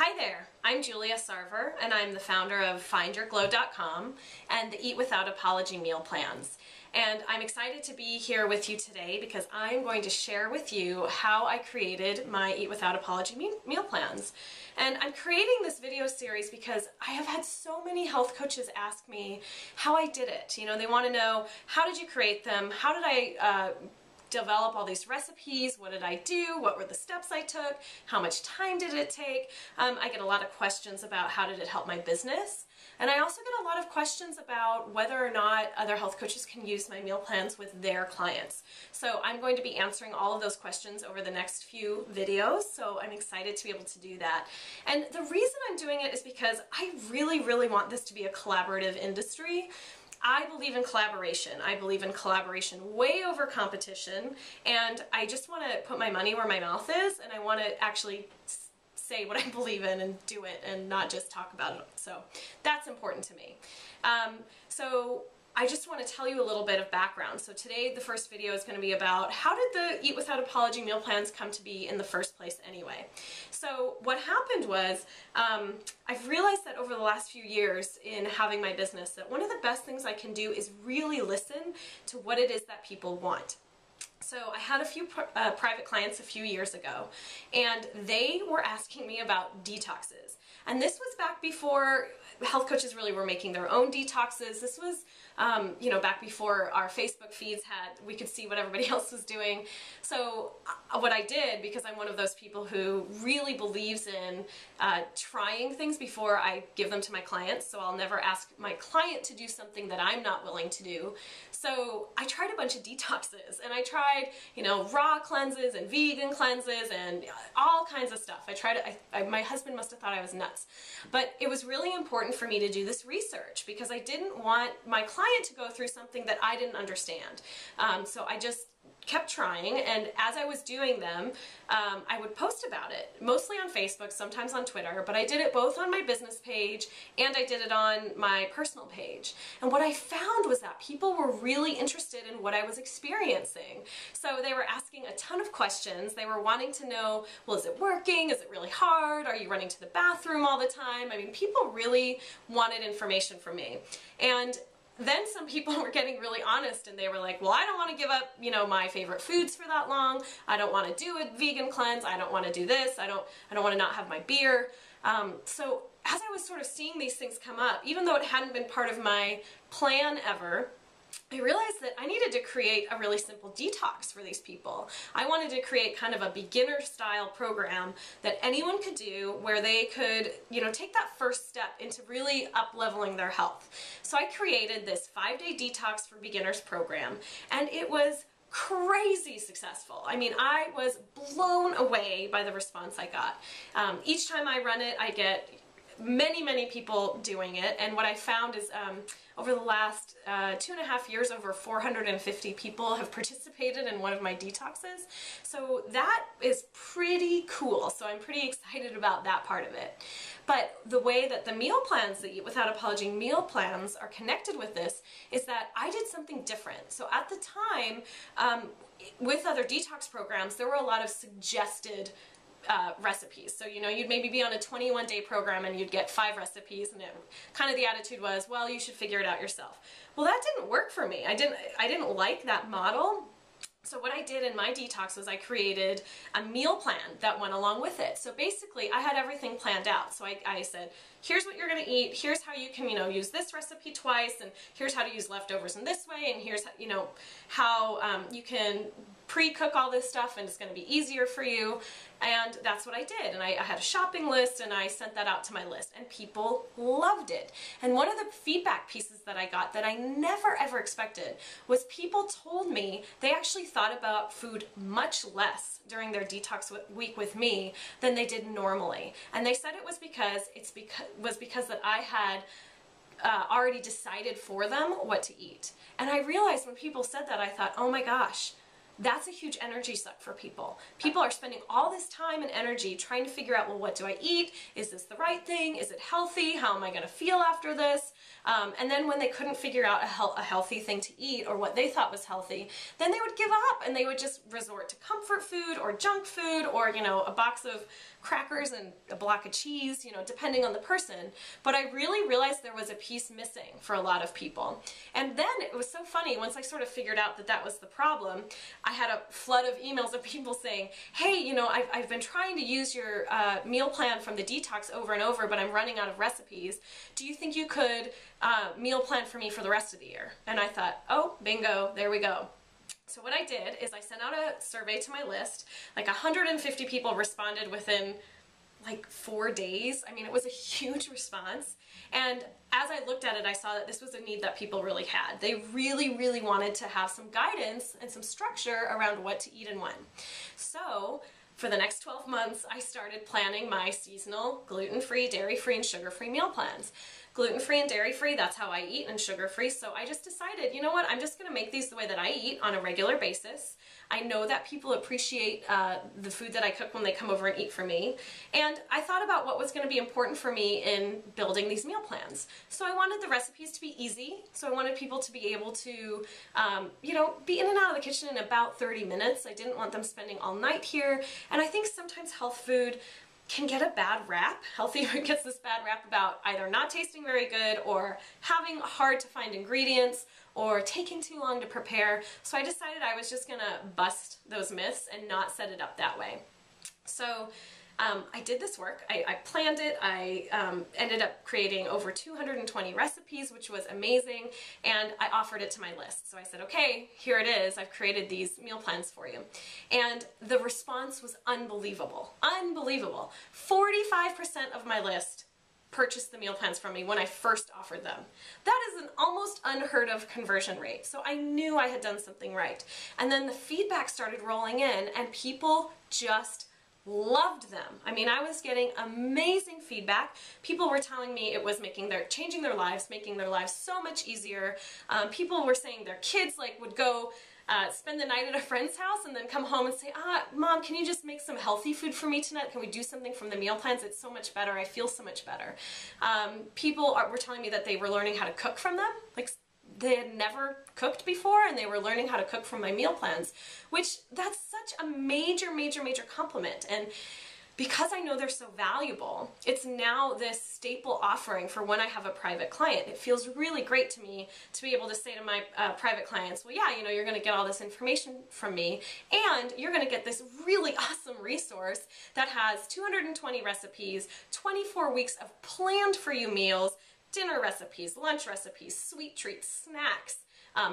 Hi there, I'm Julia Sarver and I'm the founder of FindYourGlow.com and the Eat Without Apology meal plans. And I'm excited to be here with you today because I'm going to share with you how I created my Eat Without Apology meal plans. And I'm creating this video series because I have had so many health coaches ask me how I did it. You know, they want to know, how did you create them? How did I develop all these recipes? What did I do? What were the steps I took? How much time did it take? I get a lot of questions about how did it help my business. And I also get a lot of questions about whether or not other health coaches can use my meal plans with their clients. So I'm going to be answering all of those questions over the next few videos, so I'm excited to be able to do that. And the reason I'm doing it is because I really want this to be a collaborative industry. I believe in collaboration. I believe in collaboration way over competition, and I just want to put my money where my mouth is, and I want to actually say what I believe in and do it and not just talk about it. So that's important to me. So I just want to tell you a little bit of background. So today the first video is going to be about how did the Eat Without Apology meal plans come to be in the first place anyway. So what happened was I've realized that over the last few years in having my business that one of the best things I can do is really listen to what it is that people want. So I had a few private clients a few years ago, and they were asking me about detoxes. And this was back before health coaches really were making their own detoxes. This was, you know, back before our Facebook feeds we could see what everybody else was doing. So what I did, because I'm one of those people who really believes in trying things before I give them to my clients, so I'll never ask my client to do something that I'm not willing to do. So I tried a bunch of detoxes, and I tried, you know, raw cleanses and vegan cleanses and all kinds of stuff. I tried it. My husband must have thought I was nuts. But it was really important for me to do this research because I didn't want my client to go through something that I didn't understand. So I just kept trying, and as I was doing them, I would post about it, mostly on Facebook, sometimes on Twitter, but I did it both on my business page and I did it on my personal page. And what I found was that people were really interested in what I was experiencing. So they were asking a ton of questions. They were wanting to know, well, is it working? Is it really hard? Are you running to the bathroom all the time? I mean, people really wanted information from me. And then some people were getting really honest, and they were like, well, I don't want to give up, you know, my favorite foods for that long. I don't want to do a vegan cleanse. I don't want to do this. I don't want to not have my beer. So as I was sort of seeing these things come up, even though it hadn't been part of my plan ever, I realized that I needed to create a really simple detox for these people. I wanted to create kind of a beginner style program that anyone could do where they could, you know, take that first step into really up-leveling their health. So I created this 5-day detox for beginners program, and it was crazy successful. I mean, I was blown away by the response I got. Each time I run it, I get many people doing it, and what I found is over the last 2.5 years, over 450 people have participated in one of my detoxes. So that is pretty cool. So I'm pretty excited about that part of it. But the way that the meal plans, the Eat Without Apology meal plans, are connected with this is that I did something different. So at the time, with other detox programs, there were a lot of suggested recipes. So, you know, you'd maybe be on a 21-day program and you'd get 5 recipes, and kind of the attitude was, well, you should figure it out yourself. Well, that didn't work for me. I didn't like that model. So what I did in my detox was I created a meal plan that went along with it. So basically I had everything planned out. So I said, here's what you're going to eat, here's how you can, you know, use this recipe twice, and here's how to use leftovers in this way, and here's, you know, how you can pre-cook all this stuff, and it's going to be easier for you. And that's what I did. And I had a shopping list, and I sent that out to my list, and people loved it. And one of the feedback pieces that I got that I never ever expected was people told me they actually thought about food much less during their detox week with me than they did normally. And they said it was because that I had already decided for them what to eat. And I realized when people said that, I thought, oh my gosh, that's a huge energy suck for people. People are spending all this time and energy trying to figure out, well, what do I eat? Is this the right thing? Is it healthy? How am I going to feel after this? And then when they couldn't figure out a healthy thing to eat or what they thought was healthy, then they would give up and they would just resort to comfort food or junk food or, you know, a box of crackers and a block of cheese, you know, depending on the person. But I really realized there was a piece missing for a lot of people. And then it was so funny, once I sort of figured out that that was the problem, I had a flood of emails of people saying, hey, you know, I've been trying to use your meal plan from the detox over and over, but I'm running out of recipes. Do you think you could meal plan for me for the rest of the year? And I thought, oh, bingo, there we go. So what I did is I sent out a survey to my list. Like 150 people responded within like 4 days. I mean, it was a huge response. And as I looked at it, I saw that this was a need that people really had. They really, really wanted to have some guidance and some structure around what to eat and when. So for the next 12 months, I started planning my seasonal gluten-free, dairy-free, and sugar-free meal plans. Gluten-free and dairy-free, that's how I eat, and sugar-free. So I just decided, you know what, I'm just gonna make these the way that I eat on a regular basis. I know that people appreciate the food that I cook when they come over and eat for me. And I thought about what was gonna be important for me in building these meal plans. So I wanted the recipes to be easy. So I wanted people to be able to, you know, be in and out of the kitchen in about 30 minutes. I didn't want them spending all night here. And I think sometimes health food can get a bad rap. Healthy food gets this bad rap about either not tasting very good or having hard to find ingredients or taking too long to prepare. So I decided I was just gonna bust those myths and not set it up that way. So I did this work, I planned it, I ended up creating over 220 recipes, which was amazing, and I offered it to my list. So I said, okay, here it is, I've created these meal plans for you. And the response was unbelievable, unbelievable. 45% of my list purchased the meal plans from me when I first offered them. That is an almost unheard of conversion rate. So I knew I had done something right. And then the feedback started rolling in and people just loved them. I mean, I was getting amazing feedback. People were telling me it was changing their lives, making their lives so much easier. People were saying their kids would go spend the night at a friend's house and then come home and say, Mom, can you just make some healthy food for me tonight? Can we do something from the meal plans? It's so much better. I feel so much better. People were telling me that they were learning how to cook from them. They had never cooked before and they were learning how to cook from my meal plans, which that's such a major, major, major compliment. And because I know they're so valuable, it's now this staple offering for when I have a private client. It feels really great to me to be able to say to my private clients, well, yeah, you know, you're going to get all this information from me and you're going to get this really awesome resource that has 220 recipes, 24 weeks of planned for you meals, dinner recipes, lunch recipes, sweet treats, snacks,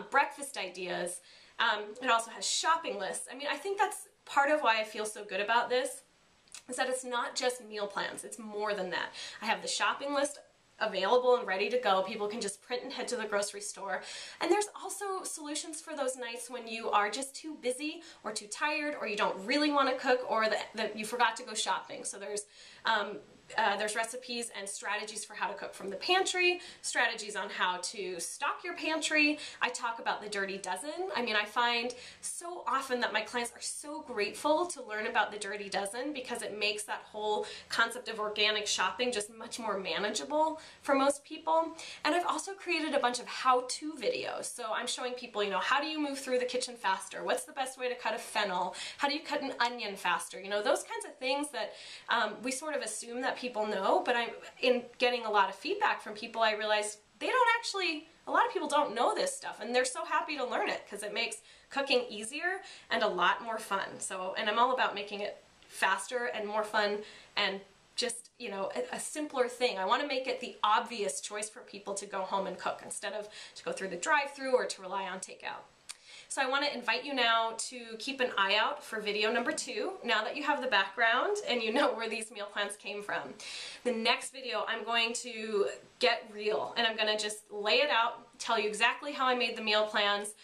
breakfast ideas. It also has shopping lists. I mean, I think that's part of why I feel so good about this, is that it's not just meal plans, it's more than that. I have the shopping list available and ready to go. People can just print and head to the grocery store. And there's also solutions for those nights when you are just too busy or too tired or you don't really want to cook or that you forgot to go shopping. So there's recipes and strategies for how to cook from the pantry, strategies on how to stock your pantry. I talk about the Dirty Dozen. I mean, I find so often that my clients are so grateful to learn about the Dirty Dozen because it makes that whole concept of organic shopping just much more manageable for most people. And I've also created a bunch of how-to videos. So I'm showing people, you know, how do you move through the kitchen faster? What's the best way to cut a fennel? How do you cut an onion faster? You know, those kinds of things that we sort of assume that people know, but in getting a lot of feedback from people, I realized a lot of people don't know this stuff, and they're so happy to learn it because it makes cooking easier and a lot more fun. So, and I'm all about making it faster and more fun and just, you know, a simpler thing. I want to make it the obvious choice for people to go home and cook instead of to go through the drive-through or to rely on takeout. So I want to invite you now to keep an eye out for video number 2, now that you have the background and you know where these meal plans came from. The next video, I'm going to get real and I'm going to just lay it out tell you exactly how I made the meal plans,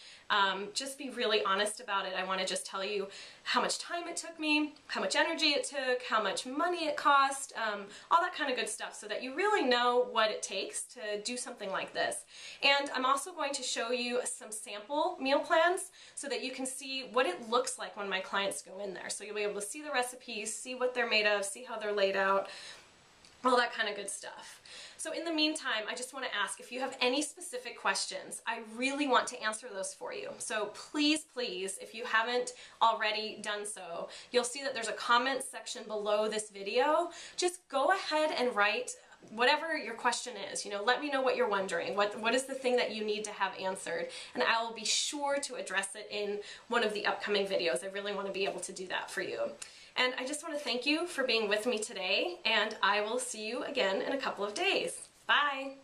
just be really honest about it. I want to just tell you how much time it took me, how much energy it took, how much money it cost, all that kind of good stuff, so that you really know what it takes to do something like this. And I'm also going to show you some sample meal plans so that you can see what it looks like when my clients go in there. So you'll be able to see the recipes, see what they're made of, see how they're laid out, all that kind of good stuff. So in the meantime, I just want to ask if you have any specific questions. I really want to answer those for you. So please, please, if you haven't already done so, you'll see that there's a comment section below this video. Just go ahead and write whatever your question is. You know, let me know what you're wondering. What is the thing that you need to have answered? And I will be sure to address it in one of the upcoming videos. I really want to be able to do that for you. And I just want to thank you for being with me today, and I will see you again in a couple of days. Bye!